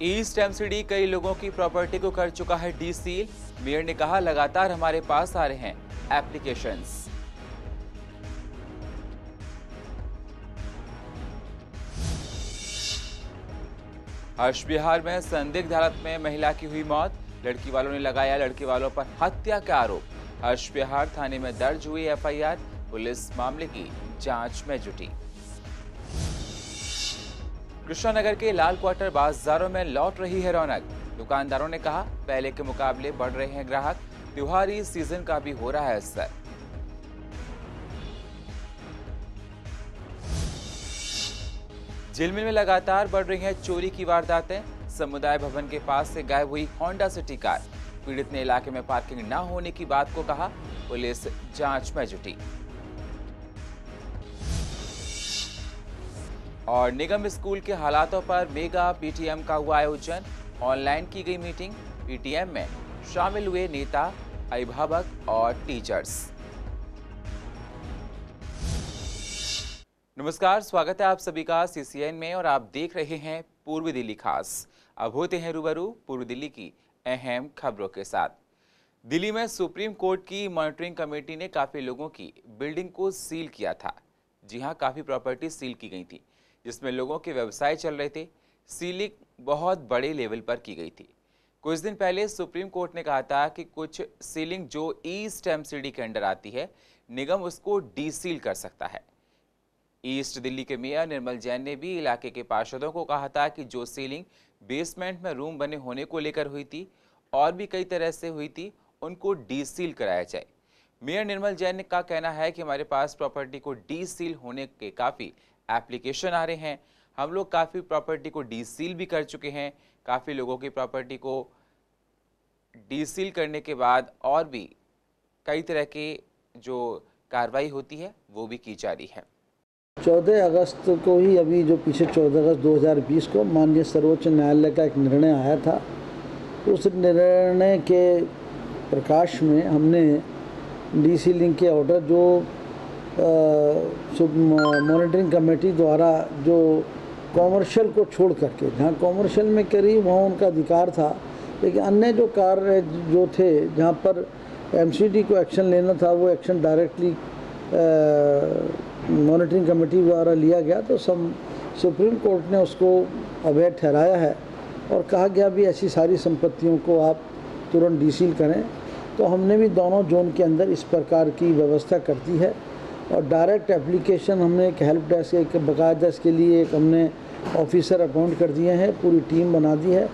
East MCD कई लोगों की प्रॉपर्टी को कर चुका है डीसील। मेयर ने कहा लगातार हमारे पास आ रहे हैं एप्लीकेशंस। हर्ष बिहार में संदिग्ध हालत में महिला की हुई मौत। लड़की वालों ने लगाया लड़के वालों पर हत्या का आरोप। हर्ष बिहार थाने में दर्ज हुई एफआईआर। पुलिस मामले की जांच में जुटी। कृष्णानगर के लाल क्वार्टर बाजारों में लौट रही है रौनक। दुकानदारों ने कहा पहले के मुकाबले बढ़ रहे हैं ग्राहक। त्योहारी सीजन का भी हो रहा है असर। झिलमिल में लगातार बढ़ रही हैं चोरी की वारदातें। समुदाय भवन के पास से गायब हुई होंडा सिटी कार। पीड़ित ने इलाके में पार्किंग न होने की बात को कहा। पुलिस जांच में जुटी। और निगम स्कूल के हालातों पर मेगा पीटीएम का हुआ आयोजन। ऑनलाइन की गई मीटिंग। पीटीएम में शामिल हुए नेता, अभिभावक और टीचर्स। नमस्कार, स्वागत है आप सभी का सीसीएन में और आप देख रहे हैं पूर्वी दिल्ली खास। अब होते हैं रूबरू पूर्वी दिल्ली की अहम खबरों के साथ। दिल्ली में सुप्रीम कोर्ट की मॉनिटरिंग कमेटी ने काफी लोगों की बिल्डिंग को सील किया था। जी हां, काफी प्रॉपर्टी सील की गई थी जिसमें लोगों के व्यवसाय चल रहे थे। सीलिंग बहुत बड़े लेवल पर की गई थी। कुछ दिन पहले सुप्रीम कोर्ट ने कहा था कि कुछ सीलिंग जो ईस्ट एमसीडी के अंडर आती है, निगम उसको डीसील कर सकता है। ईस्ट दिल्ली के मेयर निर्मल जैन ने भी इलाके के पार्षदों को कहा था कि जो सीलिंग बेसमेंट में रूम बने होने को लेकर हुई थी और भी कई तरह से हुई थी, उनको डीसील कराया जाए। मेयर निर्मल जैन का कहना है कि हमारे पास प्रॉपर्टी को डीसील होने के काफ़ी एप्लीकेशन आ रहे हैं। हम लोग काफ़ी प्रॉपर्टी को डीसील भी कर चुके हैं। काफ़ी लोगों की प्रॉपर्टी को डीसील करने के बाद और भी कई तरह के जो कार्रवाई होती है वो भी की जा रही है। 14 अगस्त को ही, अभी जो पीछे 14 अगस्त 2020 को माननीय सर्वोच्च न्यायालय का एक निर्णय आया था। उस निर्णय के प्रकाश में हमने डीसीलिंग के ऑर्डर जो मॉनिटरिंग कमेटी द्वारा जो कॉमर्शियल को छोड़ करके, जहाँ कॉमर्शियल में करी वहाँ उनका अधिकार था, लेकिन अन्य जो कार्य जो थे जहाँ पर एमसीडी को एक्शन लेना था वो एक्शन डायरेक्टली मॉनिटरिंग कमेटी द्वारा लिया गया। तो सुप्रीम कोर्ट ने उसको अवैध ठहराया है और कहा गया भी ऐसी सारी संपत्तियों को आप तुरंत डीसील करें। तो हमने भी दोनों जोन के अंदर इस प्रकार की व्यवस्था कर दी है और डायरेक्ट एप्लीकेशन हमने एक हेल्प डेस्क, एक बाकायदा इसके लिए एक हमने ऑफिसर अपॉइंट कर दिए हैं, पूरी टीम बना दी है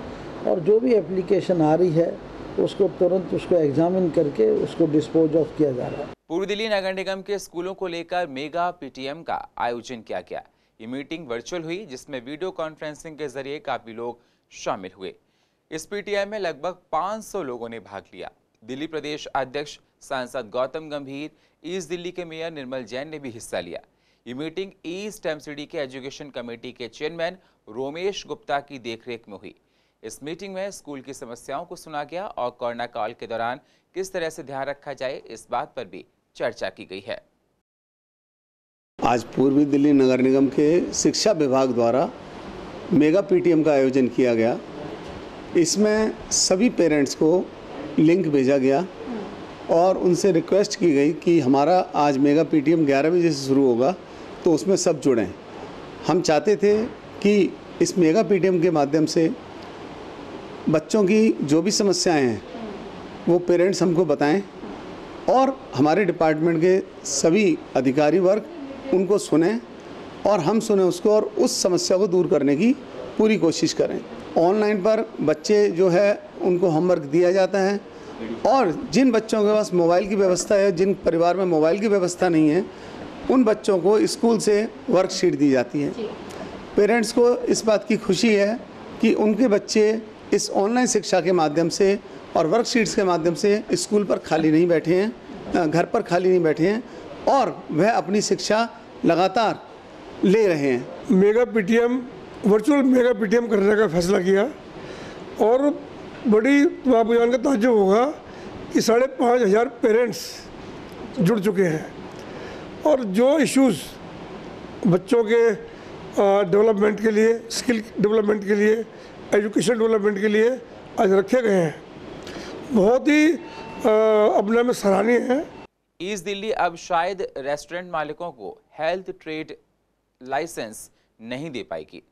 और जो भी एप्लीकेशन आ रही है उसको तुरंत उसको एग्जामिन करके उसको डिस्पोज ऑफ किया जा रहा है। पूर्वी दिल्ली नगर निगम के स्कूलों को लेकर मेगा पीटीएम का आयोजन किया गया। ये मीटिंग वर्चुअल हुई जिसमें वीडियो कॉन्फ्रेंसिंग के जरिए काफी लोग शामिल हुए। इस पीटीएम में लगभग 500 लोगों ने भाग लिया। दिल्ली प्रदेश अध्यक्ष सांसद गौतम गंभीर, ईस्ट दिल्ली के मेयर निर्मल जैन ने भी हिस्सा लिया। ये मीटिंग ईस्ट एमसीडी के एजुकेशन कमेटी के चेयरमैन रोमेश गुप्ता की देखरेख में हुई। इस मीटिंग में स्कूल की समस्याओं को सुना गया और कोरोना काल के दौरान किस तरह से ध्यान रखा जाए इस बात पर भी चर्चा की गई है। आज पूर्वी दिल्ली नगर निगम के शिक्षा विभाग द्वारा मेगा पीटीएम का आयोजन किया गया। इसमें सभी पेरेंट्स को लिंक भेजा गया और उनसे रिक्वेस्ट की गई कि हमारा आज मेगा पीटीएम 11 बजे से शुरू होगा तो उसमें सब जुड़ें। हम चाहते थे कि इस मेगा पीटीएम के माध्यम से बच्चों की जो भी समस्याएं हैं वो पेरेंट्स हमको बताएं और हमारे डिपार्टमेंट के सभी अधिकारी वर्ग उनको सुने और हम सुने उसको और उस समस्या को दूर करने की पूरी कोशिश करें। ऑनलाइन पर बच्चे जो है उनको होमवर्क दिया जाता है और जिन बच्चों के पास मोबाइल की व्यवस्था है, जिन परिवार में मोबाइल की व्यवस्था नहीं है, उन बच्चों को स्कूल से वर्कशीट दी जाती है। पेरेंट्स को इस बात की खुशी है कि उनके बच्चे इस ऑनलाइन शिक्षा के माध्यम से और वर्कशीट्स के माध्यम से स्कूल पर खाली नहीं बैठे हैं, घर पर खाली नहीं बैठे हैं और वह अपनी शिक्षा लगातार ले रहे हैं। Mega PTM, virtual mega PTM करने का फैसला किया और बड़ी आपको जानकर ताज्जुब होगा कि 5,500 पेरेंट्स जुड़ चुके हैं और जो इश्यूज़ बच्चों के डेवलपमेंट के लिए, स्किल डेवलपमेंट के लिए एजुकेशन डेवलपमेंट के लिए आज रखे गए हैं, बहुत ही अपने में सराहनीय है। ईस्ट दिल्ली अब शायद रेस्टोरेंट मालिकों को हेल्थ ट्रेड लाइसेंस नहीं दे पाएगी।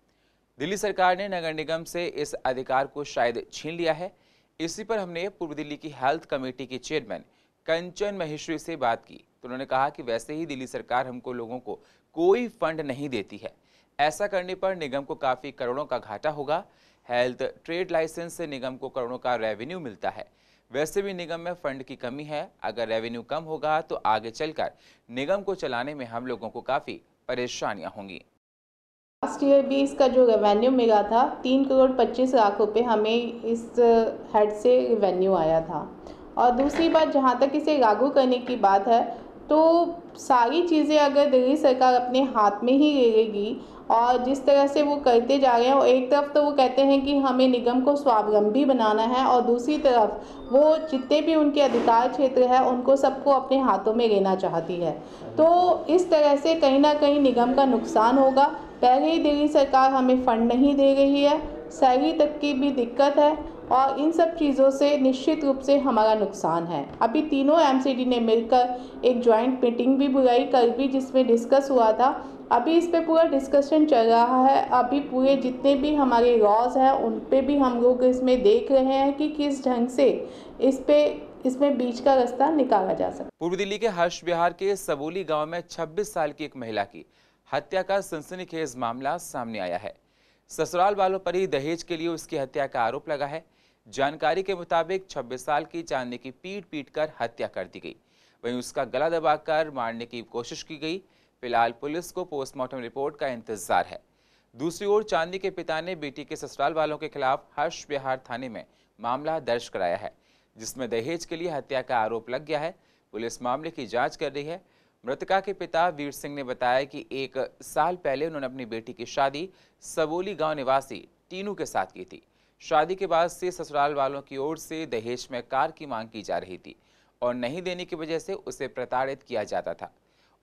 दिल्ली सरकार ने नगर निगम से इस अधिकार को शायद छीन लिया है। इसी पर हमने पूर्व दिल्ली की हेल्थ कमेटी के चेयरमैन कंचन महेश्वरी से बात की तो उन्होंने कहा कि वैसे ही दिल्ली सरकार हमको लोगों को कोई फंड नहीं देती है, ऐसा करने पर निगम को काफ़ी करोड़ों का घाटा होगा। हेल्थ ट्रेड लाइसेंस से निगम को करोड़ों का रेवेन्यू मिलता है। वैसे भी निगम में फंड की कमी है, अगर रेवेन्यू कम होगा तो आगे चलकर निगम को चलाने में हम लोगों को काफ़ी परेशानियां होंगी। लास्ट ईयर भी इसका जो रेवेन्यू मिला था 3,25,00,000 रुपये हमें इस हेड से रेवेन्यू आया था। और दूसरी बात, जहाँ तक इसे लागू करने की बात है तो सारी चीज़ें अगर दिल्ली सरकार अपने हाथ में ही ले लेगी और जिस तरह से वो करते जा रहे हैं, और एक तरफ तो वो कहते हैं कि हमें निगम को स्वावलंबी बनाना है और दूसरी तरफ वो जितने भी उनके अधिकार क्षेत्र है उनको सबको अपने हाथों में लेना चाहती है, तो इस तरह से कहीं ना कहीं निगम का नुकसान होगा। पहले ही दिल्ली सरकार हमें फंड नहीं दे रही है, सैलरी तक की भी दिक्कत है और इन सब चीज़ों से निश्चित रूप से हमारा नुकसान है। अभी तीनों एमसीडी ने मिलकर एक जॉइंट मीटिंग भी बुलाई कल भी, जिसमें डिस्कस हुआ था। अभी इस पे पूरा डिस्कशन चल रहा है। अभी पूरे जितने भी हमारे लॉज हैं उन पे भी हम लोग इसमें देख रहे हैं कि किस ढंग से इसमें बीच का रास्ता निकाला जा सकता है। पूर्व दिल्ली के हर्ष विहार के सबोली गांव में 26 साल की एक महिला की हत्या का सनसनीखेज मामला सामने आया है। ससुराल वालों पर ही दहेज के लिए उसकी हत्या का आरोप लगा है। जानकारी के मुताबिक 26 साल की चांदी की पीट कर हत्या कर दी गई, वहीं उसका गला दबाकर मारने की कोशिश की गई। फिलहाल पुलिस को पोस्टमार्टम रिपोर्ट का इंतजार है। दूसरी ओर चांदी के पिता ने बेटी के ससुराल वालों के खिलाफ हर्ष विहार थाने में मामला दर्ज कराया है, जिसमें दहेज के लिए हत्या का आरोप लग गया है। पुलिस मामले की जांच कर रही है। मृतका के पिता वीर सिंह ने बताया कि 1 साल पहले उन्होंने अपनी बेटी की शादी सबोली गांव निवासी टीनू के साथ की थी। शादी के बाद से ससुराल वालों की ओर से दहेज में कार की मांग की जा रही थी और नहीं देने की वजह से उसे प्रताड़ित किया जाता था।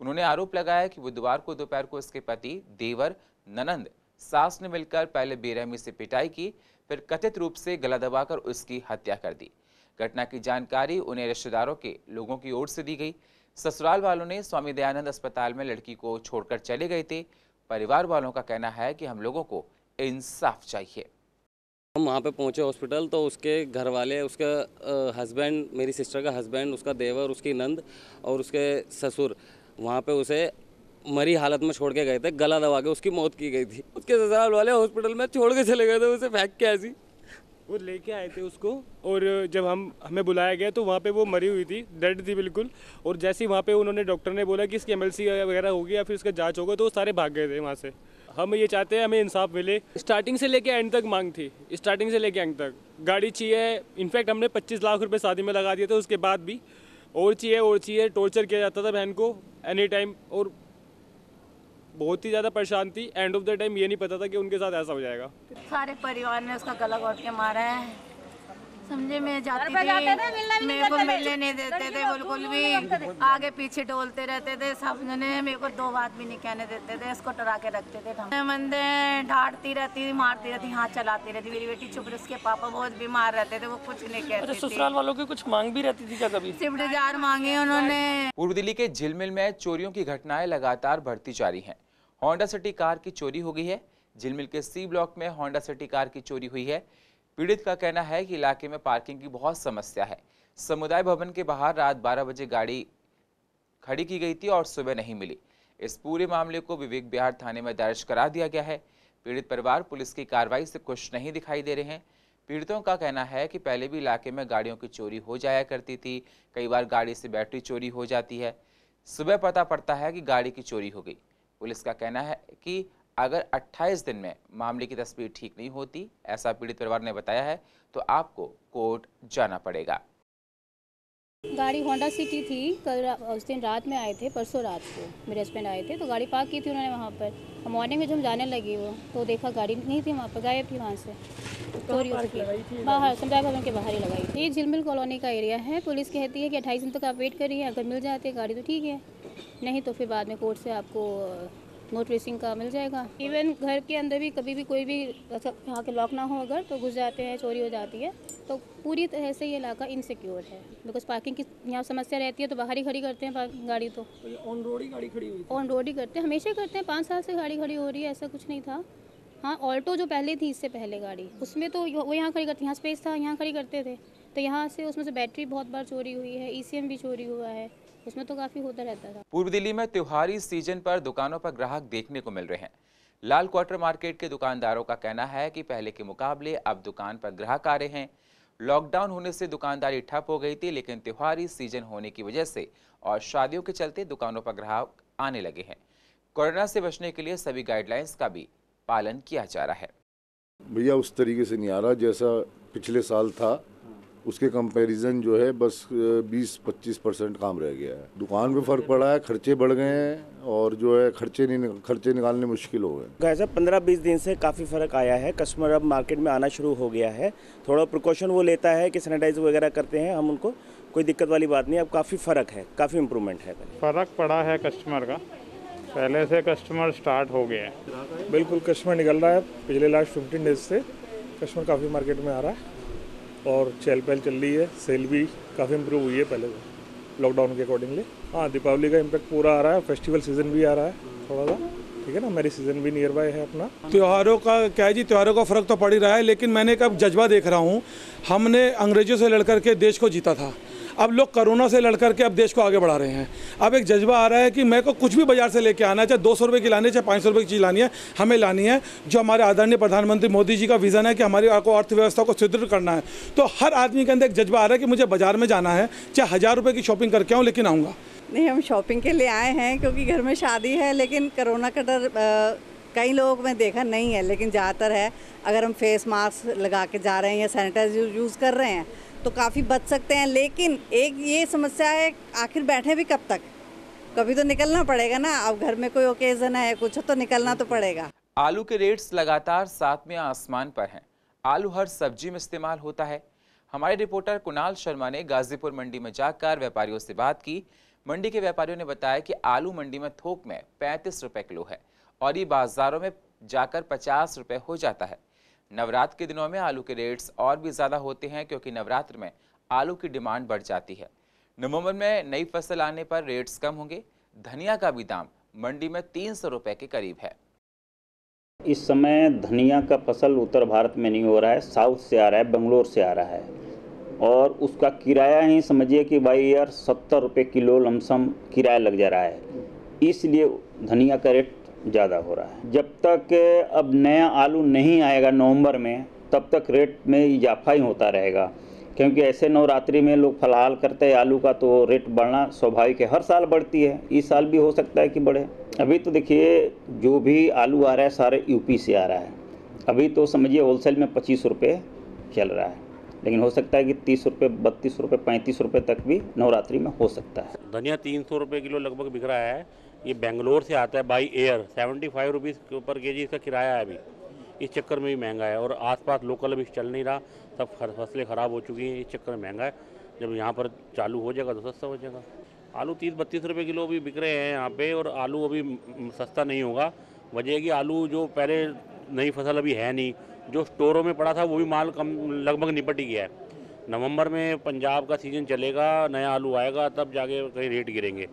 उन्होंने आरोप लगाया कि बुधवार को दोपहर को उसके पति, देवर, ननंद, सास ने मिलकर पहले बेरहमी से पिटाई की, फिर कथित रूप से गला दबाकर उसकी हत्या कर दी। घटना की जानकारी उन्हें रिश्तेदारों के लोगों की ओर से दी गई। ससुराल वालों ने स्वामी दयानंद अस्पताल में लड़की को छोड़कर चले गए थे। परिवार वालों का कहना है कि हम लोगों को इंसाफ चाहिए। हम वहाँ पे पहुँचे हॉस्पिटल तो उसके घर वाले, उसका हस्बैंड, मेरी सिस्टर का हस्बैंड, उसका देवर, उसकी नंद और उसके ससुर वहाँ पे उसे मरी हालत में छोड़ के गए थे। गला दबा के उसकी मौत की गई थी। उसके ससुराल वाले हॉस्पिटल में छोड़ के चले गए थे, उसे फेंक के ऐसी। वो लेके आए थे उसको और जब हमें बुलाया गया तो वहाँ पे वो मरी हुई थी, डेड थी बिल्कुल। और जैसे ही वहाँ पे उन्होंने डॉक्टर ने बोला कि इसकी एमएलसी वगैरह होगी या फिर उसका जांच होगा, तो वो सारे भाग गए थे वहाँ से। हम ये चाहते हैं हमें इंसाफ मिले। स्टार्टिंग से लेके एंड तक मांग थी, स्टार्टिंग से लेके एंड तक गाड़ी चाहिए। इनफैक्ट हमने 25 लाख रुपए शादी में लगा दिए थे, उसके बाद भी और चाहिए। टॉर्चर किया जाता था बहन को एनी टाइम और बहुत ही ज़्यादा परेशान थी। एंड ऑफ द टाइम ये नहीं पता था कि उनके साथ ऐसा हो जाएगा। सारे परिवार ने उसका गला घोट के मारा है। समझे, मैं जाती थी, मेरे को मिलने नहीं देते थे बिल्कुल भी, आगे पीछे डोलते रहते थे। सब जने मेरे को 2 बात भी नहीं कहने देते थे, इसको डरा के रखते थे। मंदे डांटती रहती, मारती रहती, हाथ चलाती रहती। मेरी बेटी चुप, उसके पापा बहुत बीमार रहते थे, वो कुछ नहीं कहते थे। ससुराल वालों की कुछ मांग भी रहती थी क्या कभी? सिर्फ 1000 मांगे उन्होंने। पूर्व दिल्ली के झिलमिल में चोरियों की घटनाएं लगातार बढ़ती जा रही हैं। होंडा सिटी कार की चोरी हो गई है। झिलमिल के सी ब्लॉक में होंडा सिटी कार की चोरी हुई है। पीड़ित का कहना है कि इलाके में पार्किंग की बहुत समस्या है। समुदाय भवन के बाहर रात 12 बजे गाड़ी खड़ी की गई थी और सुबह नहीं मिली। इस पूरे मामले को विवेक विहार थाने में दर्ज करा दिया गया है। पीड़ित परिवार पुलिस की कार्रवाई से खुश नहीं दिखाई दे रहे हैं। पीड़ितों का कहना है कि पहले भी इलाके में गाड़ियों की चोरी हो जाया करती थी। कई बार गाड़ी से बैटरी चोरी हो जाती है, सुबह पता पड़ता है कि गाड़ी की चोरी हो गई। पुलिस का कहना है कि अगर 28 दिन में मामले की तस्वीर ठीक नहीं होती, ऐसा पीड़ित परिवार ने बताया है, तो आपको कोर्ट जाना पड़ेगा। गाड़ी होंडा सिटी थी। कल उस दिन रात में आए थे, परसों रात को मेरे हस्बैंड आए थे तो गाड़ी पार्क की थी उन्होंने वहाँ पर। मॉर्निंग में जब हम जाने लगी वो तो देखा गाड़ी नहीं थी वहाँ पर, गायब थी वहाँ से। चोरी हो चुकी है बाहर, समुदाय भवन के बाहर ही लगाई थी। ये झिलमिल कॉलोनी का एरिया है। पुलिस कहती है कि 28 दिन तक आप वेट करिए, अगर मिल जाती है गाड़ी तो ठीक है, नहीं तो फिर बाद में कोर्ट से आपको नो ट्रेसिंग का मिल जाएगा। इवन घर के अंदर भी कभी भी कोई भी यहाँ के लॉक ना हो अगर तो घुस जाते हैं, चोरी हो जाती है। तो पूरी तरह से ये इलाका इनसिक्योर है, बिकॉज पार्किंग की यहाँ समस्या रहती है तो बाहर ही खड़ी करते हैं गाड़ी। तो ऑन रोड ही गाड़ी खड़ी हुई थी? ऑन रोड ही करते हैं, हमेशा करते हैं, 5 साल से गाड़ी खड़ी हो रही है, ऐसा कुछ नहीं था। हाँ, ऑल्टो जो पहले थी इससे पहले गाड़ी, उसमें तो वो यहाँ खड़ी करते, यहाँ स्पेस था, यहाँ खड़ी करते थे। तो यहाँ से उसमें से बैटरी बहुत बार चोरी हुई है, ECM भी चोरी हुआ है, उसमें तो काफ़ी होता रहता था। पूर्व दिल्ली में त्योहारी सीजन पर दुकानों पर ग्राहक देखने को मिल रहे हैं। लाल क्वार्टर मार्केट के दुकानदारों का कहना है कि पहले के मुकाबले अब दुकान पर ग्राहक आ रहे हैं। लॉकडाउन होने से दुकानदारी ठप हो गई थी, लेकिन त्योहारी सीजन होने की वजह से और शादियों के चलते दुकानों पर ग्राहक आने लगे हैं। कोरोना से बचने के लिए सभी गाइडलाइंस का भी पालन किया जा रहा है। भैया उस तरीके से नहीं आ रहा जैसा पिछले साल था, उसके कंपैरिजन जो है बस 20-25% काम रह गया है। दुकान पे फर्क पड़ा है, खर्चे बढ़ गए हैं और जो है खर्चे निकालने मुश्किल हो गए। ऐसा 15-20 दिन से काफ़ी फ़र्क आया है। कस्टमर अब मार्केट में आना शुरू हो गया है। थोड़ा प्रिकॉशन वो लेता है कि सैनिटाइज वगैरह करते हैं हम उनको, कोई दिक्कत वाली बात नहीं। अब काफ़ी फ़र्क है, काफ़ी इम्प्रूवमेंट है। फ़र्क पड़ा है कस्टमर का, पहले से कस्टमर स्टार्ट हो गया है। बिल्कुल कस्टमर निकल रहा है। पिछले लास्ट 15 डेज से कस्टमर काफ़ी मार्केट में आ रहा है और चहल पहल चल रही है। सेल भी काफ़ी इम्प्रूव हुई है पहले से लॉकडाउन के अकॉर्डिंगली। हाँ, दीपावली का इम्पैक्ट पूरा आ रहा है, फेस्टिवल सीजन भी आ रहा है थोड़ा सा, ठीक है ना। मेरी सीजन भी नियर बाय है अपना। त्योहारों का क्या है जी, त्योहारों का फ़र्क तो पड़ ही रहा है, लेकिन मैंने एक अब जज्बा देख रहा हूँ। हमने अंग्रेजों से लड़ करके देश को जीता था, अब लोग कोरोना से लड़ करके अब देश को आगे बढ़ा रहे हैं। अब एक जज्बा आ रहा है कि मेरे को कुछ भी बाजार से लेके आना है, चाहे 200 रुपये की लानी है, चाहे 500 रुपये की चीज़ लानी है, हमें लानी है। जो हमारे आदरणीय प्रधानमंत्री मोदी जी का विज़न है कि हमारी अर्थव्यवस्था को सुदृढ़ करना है, तो हर आदमी के अंदर एक जज्बा आ रहा है कि मुझे बाजार में जाना है, चाहे 1000 रुपये की शॉपिंग करके आऊँ, लेकिन आऊँगा। नहीं, हम शॉपिंग के लिए आए हैं क्योंकि घर में शादी है, लेकिन कोरोना का डर कई लोगों में देखा नहीं है, लेकिन ज़्यादातर है। अगर हम फेस मास्क लगा के जा रहे हैं या सैनिटाइजर यूज़ कर रहे हैं तो काफ़ी बच सकते हैं। लेकिन एक ये समस्या है, आखिर बैठे भी कब तक, कभी तो निकलना पड़ेगा ना। अब घर में कोई ओकेजन है, कुछ तो निकलना तो पड़ेगा। आलू के रेट्स लगातार 7वें आसमान पर हैं। आलू हर सब्जी में इस्तेमाल होता है। हमारे रिपोर्टर कुणाल शर्मा ने गाजीपुर मंडी में जाकर व्यापारियों से बात की। मंडी के व्यापारियों ने बताया कि आलू मंडी में थोक में 35 रुपए किलो है और ये बाजारों में जाकर 50 रुपए हो जाता है। नवरात्र के दिनों में आलू के रेट्स और भी ज़्यादा होते हैं, क्योंकि नवरात्र में आलू की डिमांड बढ़ जाती है। नवंबर में नई फसल आने पर रेट्स कम होंगे। धनिया का भी दाम मंडी में 300 रुपए के करीब है। इस समय धनिया का फसल उत्तर भारत में नहीं हो रहा है, साउथ से आ रहा है, बेंगलोर से आ रहा है, और उसका किराया ही समझिए कि भाई यार 70 रुपये किलो लमसम किराया लग जा रहा है, इसलिए धनिया का रेट ज़्यादा हो रहा है। जब तक अब नया आलू नहीं आएगा नवंबर में, तब तक रेट में इजाफा ही होता रहेगा, क्योंकि ऐसे नवरात्रि में लोग फलाहाल करते हैं आलू का, तो रेट बढ़ना स्वाभाविक है। हर साल बढ़ती है, इस साल भी हो सकता है कि बढ़े। अभी तो देखिए जो भी आलू आ रहा है सारे यूपी से आ रहा है। अभी तो समझिए होलसेल में 25 रुपये चल रहा है, लेकिन हो सकता है कि 30 रुपये, 32 रुपये, 35 रुपये तक भी नवरात्रि में हो सकता है। धनिया 300 रुपये किलो लगभग बिक रहा है। ये बेंगलोर से आता है बाई एयर। 75 रुपीज़ पर केजी इसका किराया है। अभी इस चक्कर में भी महंगा है, और आसपास लोकल अभी चल नहीं रहा, सब फसलें ख़राब हो चुकी हैं, इस चक्कर में महंगा है। जब यहाँ पर चालू हो जाएगा तो सस्ता हो जाएगा। आलू 30-32 रुपये किलो भी बिक रहे हैं यहाँ पे, और आलू अभी सस्ता नहीं होगा। वजह है कि आलू जो पहले नई फसल अभी है नहीं, जो स्टोरों में पड़ा था वो भी माल कम लगभग निपट ही गया है। नवंबर में पंजाब का सीजन चलेगा, नया आलू आएगा, तब जाके कहीं रेट गिरेंगे।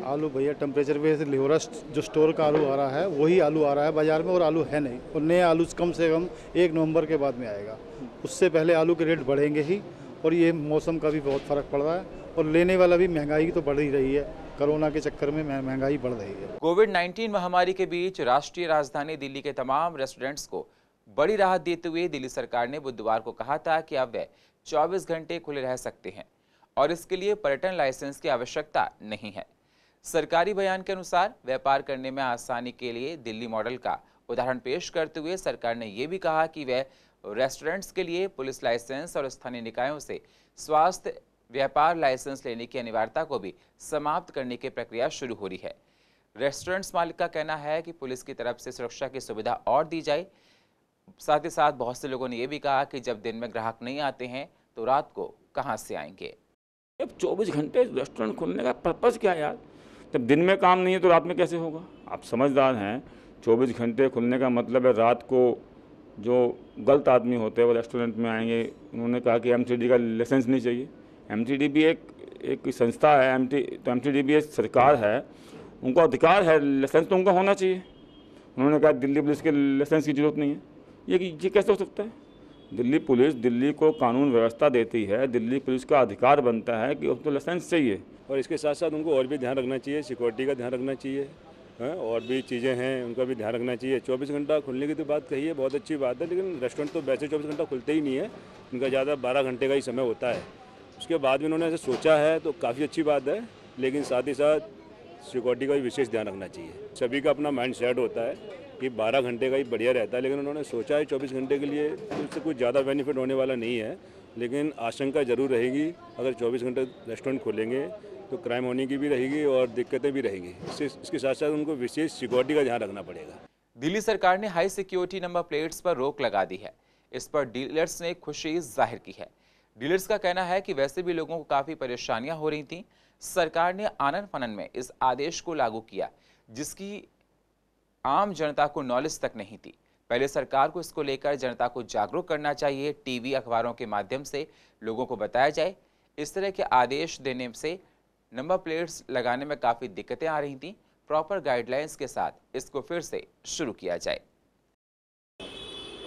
आलू भैया टेम्परेचर पे से हो रहा है, जो स्टोर का आलू आ रहा है वही आलू आ रहा है बाज़ार में, और आलू है नहीं। और नए आलू कम से कम 1 नवंबर के बाद में आएगा, उससे पहले आलू के रेट बढ़ेंगे ही। और ये मौसम का भी बहुत फ़र्क पड़ रहा है, और लेने वाला भी महंगाई तो बढ़ ही रही है। कोरोना के चक्कर में महंगाई बढ़ रही है। कोविड-19 महामारी के बीच राष्ट्रीय राजधानी दिल्ली के तमाम रेस्टोरेंट्स को बड़ी राहत देते हुए दिल्ली सरकार ने बुधवार को कहा था कि अब वे 24 घंटे खुले रह सकते हैं और इसके लिए पर्यटन लाइसेंस की आवश्यकता नहीं है। सरकारी बयान के अनुसार व्यापार करने में आसानी के लिए दिल्ली मॉडल का उदाहरण पेश करते हुए सरकार ने यह भी कहा कि वह रेस्टोरेंट्स के लिए पुलिस लाइसेंस और स्थानीय निकायों से स्वास्थ्य व्यापार लाइसेंस लेने की अनिवार्यता को भी समाप्त करने की प्रक्रिया शुरू हो रही है। रेस्टोरेंट्स मालिक का कहना है कि पुलिस की तरफ से सुरक्षा की सुविधा और दी जाए। साथ ही साथ बहुत से लोगों ने यह भी कहा कि जब दिन में ग्राहक नहीं आते हैं तो रात को कहां से आएंगे। अब 24 घंटे रेस्टोरेंट खोलने का पर्पज़ क्या है यार? जब दिन में काम नहीं है तो रात में कैसे होगा? आप समझदार हैं, 24 घंटे खुलने का मतलब है रात को जो गलत आदमी होते हैं वो रेस्टोरेंट में आएंगे। उन्होंने कहा कि एमसीडी का लाइसेंस नहीं चाहिए। एमसीडी भी एक संस्था है, तो एमसीडी भी एक सरकार है, उनको अधिकार है, लाइसेंस तो उनका होना चाहिए। उन्होंने कहा दिल्ली पुलिस के लाइसेंस की ज़रूरत नहीं है। ये कैसे हो सकता है? दिल्ली पुलिस दिल्ली को कानून व्यवस्था देती है, दिल्ली पुलिस का अधिकार बनता है कि उसको लाइसेंस चाहिए। और इसके साथ साथ उनको और भी ध्यान रखना चाहिए, सिक्योरिटी का ध्यान रखना चाहिए, और भी चीज़ें हैं उनका भी ध्यान रखना चाहिए। 24 घंटा खुलने की तो बात कही है, बहुत अच्छी बात है, लेकिन रेस्टोरेंट तो वैसे 24 घंटा खुलते ही नहीं है, उनका ज़्यादा 12 घंटे का ही समय होता है। उसके बाद भी उन्होंने ऐसे सोचा है तो काफ़ी अच्छी बात है, लेकिन साथ ही साथ सिक्योरिटी का भी विशेष ध्यान रखना चाहिए। सभी का अपना माइंड सेट होता है कि 12 घंटे का ही बढ़िया रहता है, लेकिन उन्होंने सोचा है 24 घंटे के लिए, तो उससे कुछ ज़्यादा बेनिफिट होने वाला नहीं है। लेकिन आशंका ज़रूर रहेगी, अगर 24 घंटे रेस्टोरेंट खोलेंगे तो क्राइम होने की भी रहेगी और दिक्कतें भी रहेंगी। इसके साथ साथ उनको विशेष सिक्योरिटी का ध्यान रखना पड़ेगा। दिल्ली सरकार ने हाई सिक्योरिटी नंबर प्लेट्स पर रोक लगा दी है। इस पर डीलर्स ने खुशी जाहिर की है। डीलर्स का कहना है कि वैसे भी लोगों को काफ़ी परेशानियां हो रही थीं। सरकार ने आनन फानन में इस आदेश को लागू किया, जिसकी आम जनता को नॉलेज तक नहीं थी। पहले सरकार को इसको लेकर जनता को जागरूक करना चाहिए, टीवी अखबारों के माध्यम से लोगों को बताया जाए। इस तरह के आदेश देने से नंबर प्लेट्स लगाने में काफ़ी दिक्कतें आ रही थीं। प्रॉपर गाइडलाइंस के साथ इसको फिर से शुरू किया जाए।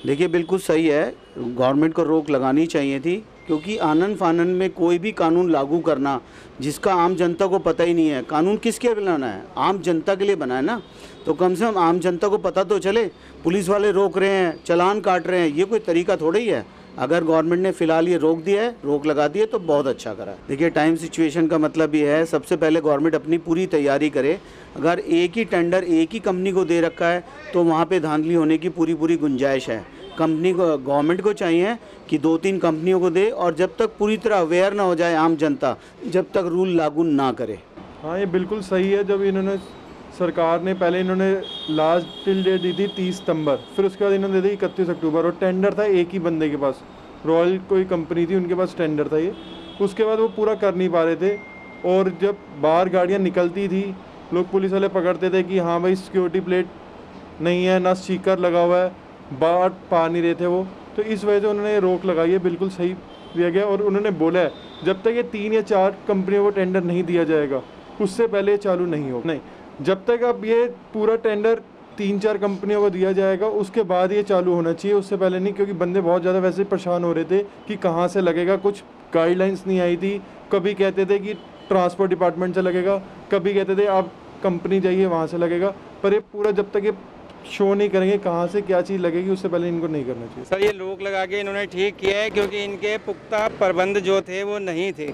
देखिए, बिल्कुल सही है, गवर्नमेंट को रोक लगानी चाहिए थी, क्योंकि आनन फानन में कोई भी कानून लागू करना जिसका आम जनता को पता ही नहीं है। कानून किसके लिए बनाना है? आम जनता के लिए बना है ना, तो कम से कम आम जनता को पता तो चले। पुलिस वाले रोक रहे हैं, चालान काट रहे हैं, ये कोई तरीका थोड़ा ही है। अगर गवर्नमेंट ने फिलहाल ये रोक दिया है, रोक लगा दी है, तो बहुत अच्छा करा। देखिए, टाइम सिचुएशन का मतलब ये है, सबसे पहले गवर्नमेंट अपनी पूरी तैयारी करे। अगर एक ही टेंडर एक ही कंपनी को दे रखा है तो वहाँ पे धांधली होने की पूरी गुंजाइश है। कंपनी को, गवर्नमेंट को चाहिए कि 2-3 कंपनियों को दे, और जब तक पूरी तरह अवेयर ना हो जाए आम जनता, जब तक रूल लागू ना करे। हाँ, ये बिल्कुल सही है। जब इन्होंने सरकार ने पहले इन्होंने लास्ट टिल डेट दी थी 30 सितंबर, फिर उसके बाद इन्होंने दे दी 31 अक्टूबर, और टेंडर था एक ही बंदे के पास, रॉयल कोई कंपनी थी, उनके पास टेंडर था ये। उसके बाद वो पूरा कर नहीं पा रहे थे, और जब बाहर गाड़ियाँ निकलती थी, लोग पुलिस वाले पकड़ते थे कि हाँ भाई सिक्योरिटी प्लेट नहीं है, ना स्टिकर लगा हुआ है, बाहर पा नहीं रहे थे वो, तो इस वजह से उन्होंने रोक लगाई है। बिल्कुल सही दिया गया, और उन्होंने बोला है जब तक ये 3 या 4 कंपनियों को टेंडर नहीं दिया जाएगा, उससे पहले ये चालू नहीं हो। नहीं, जब तक अब ये पूरा टेंडर 3-4 कंपनियों को दिया जाएगा, उसके बाद ये चालू होना चाहिए, उससे पहले नहीं, क्योंकि बंदे बहुत ज़्यादा वैसे परेशान हो रहे थे कि कहाँ से लगेगा। कुछ गाइडलाइंस नहीं आई थी, कभी कहते थे कि ट्रांसपोर्ट डिपार्टमेंट से लगेगा, कभी कहते थे आप कंपनी जाइए वहाँ से लगेगा, पर ये पूरा जब तक ये शो नहीं करेंगे कहाँ से क्या चीज़ लगेगी, उससे पहले इनको नहीं करना चाहिए। सर, ये रोक लगा के इन्होंने ठीक किया है, क्योंकि इनके पुख्ता प्रबंध जो थे वो नहीं थे।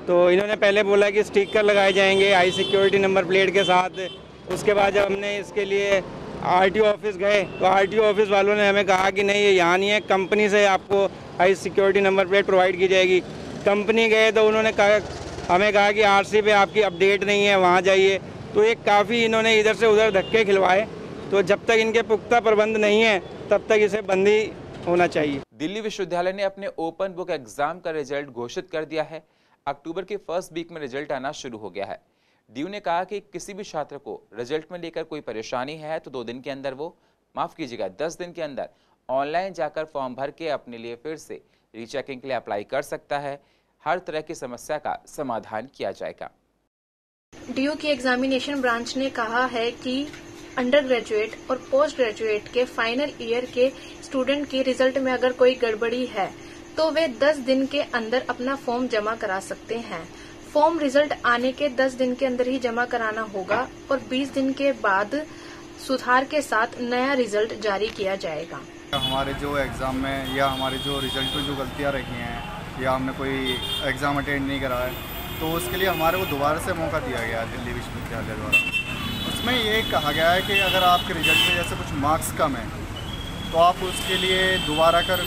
तो इन्होंने पहले बोला कि स्टिकर लगाए जाएंगे हाई सिक्योरिटी नंबर प्लेट के साथ। उसके बाद जब हमने इसके लिए आरटीओ ऑफिस गए, तो आरटीओ ऑफिस वालों ने हमें कहा कि नहीं, ये यहाँ नहीं है, कंपनी से आपको high security number plate provide की जाएगी। कंपनी गए तो उन्होंने हमें कहा कि आरसी पे आपकी अपडेट नहीं है, वहाँ जाइए। तो एक काफ़ी इन्होंने इधर से उधर धक्के खिलवाए। तो जब तक इनके पुख्ता प्रबंध नहीं है, तब तक इसे बंदी होना चाहिए। दिल्ली विश्वविद्यालय ने अपने ओपन बुक एग्जाम का रिजल्ट घोषित कर दिया है। अक्टूबर के फर्स्ट वीक में रिजल्ट आना शुरू हो गया है। डीयू ने कहा कि किसी भी छात्र को रिजल्ट में लेकर कोई परेशानी है तो 2 दिन के अंदर, वो 10 दिन के अंदर ऑनलाइन जाकर फॉर्म भर के अपने लिए फिर से रीचेकिंग के लिए अप्लाई कर सकता है। हर तरह की समस्या का समाधान किया जाएगा। डीयू की एग्जामिनेशन ब्रांच ने कहा है कि अंडर ग्रेजुएट और पोस्ट ग्रेजुएट के फाइनल ईयर के स्टूडेंट की रिजल्ट में अगर कोई गड़बड़ी है तो वे 10 दिन के अंदर अपना फॉर्म जमा करा सकते हैं। फॉर्म रिजल्ट आने के 10 दिन के अंदर ही जमा कराना होगा और 20 दिन के बाद सुधार के साथ नया रिजल्ट जारी किया जाएगा। हमारे जो एग्ज़ाम में या हमारे जो रिजल्ट में जो गलतियां रही हैं या हमने कोई एग्ज़ाम अटेंड नहीं करा है, तो उसके लिए हमारे को दोबारा से मौका दिया गया है दिल्ली विश्वविद्यालय द्वारा। उसमें ये कहा गया है कि अगर आपके रिजल्ट में जैसे कुछ मार्क्स कम है तो आप उसके लिए दोबारा कर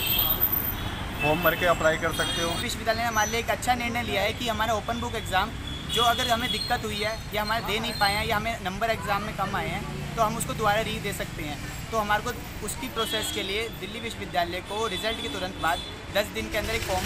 फॉर्म भर के अप्लाई कर सकते हो। विश्वविद्यालय ने हमारे लिए एक अच्छा निर्णय लिया है कि हमारा ओपन बुक एग्ज़ाम जो अगर हमें दिक्कत हुई है या हमारे दे नहीं पाए हैं या हमें नंबर एग्ज़ाम में कम आए हैं तो हम उसको दोबारा री दे सकते हैं। तो हमारे को उसकी प्रोसेस के लिए दिल्ली विश्वविद्यालय को रिजल्ट के तुरंत बाद 10 दिन के अंदर एक फॉर्म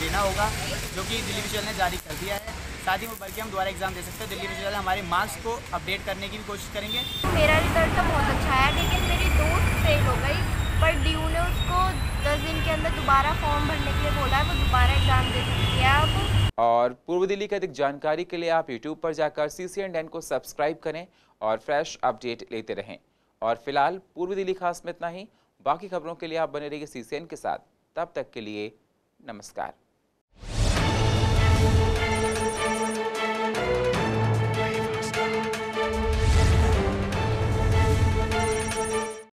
देना होगा, जो कि दिल्ली विश्वविद्यालय ने जारी कर दिया है। साथ ही वो भर के हम दोबारा एग्ज़ाम दे सकते हैं। दिल्ली विश्वविद्यालय हमारे मार्क्स को अपडेट करने की भी कोशिश करेंगे। मेरा रिजल्ट तो बहुत अच्छा है, लेकिन मेरी दोस्त फेल हो गई, पर ड्यू ने उसको 10 दिन के अंदर दोबारा फॉर्म भरने के लिए बोला है, वो दोबारा एग्ज़ाम दे सकती है अब। और पूर्व दिल्ली की अधिक जानकारी के लिए आप YouTube पर जाकर CCN को सब्सक्राइब करें और फ्रेश अपडेट लेते रहें। और फिलहाल पूर्व दिल्ली खास में इतना ही। बाकी खबरों के लिए आप बने रहिए CCN के साथ। तब तक के लिए नमस्कार।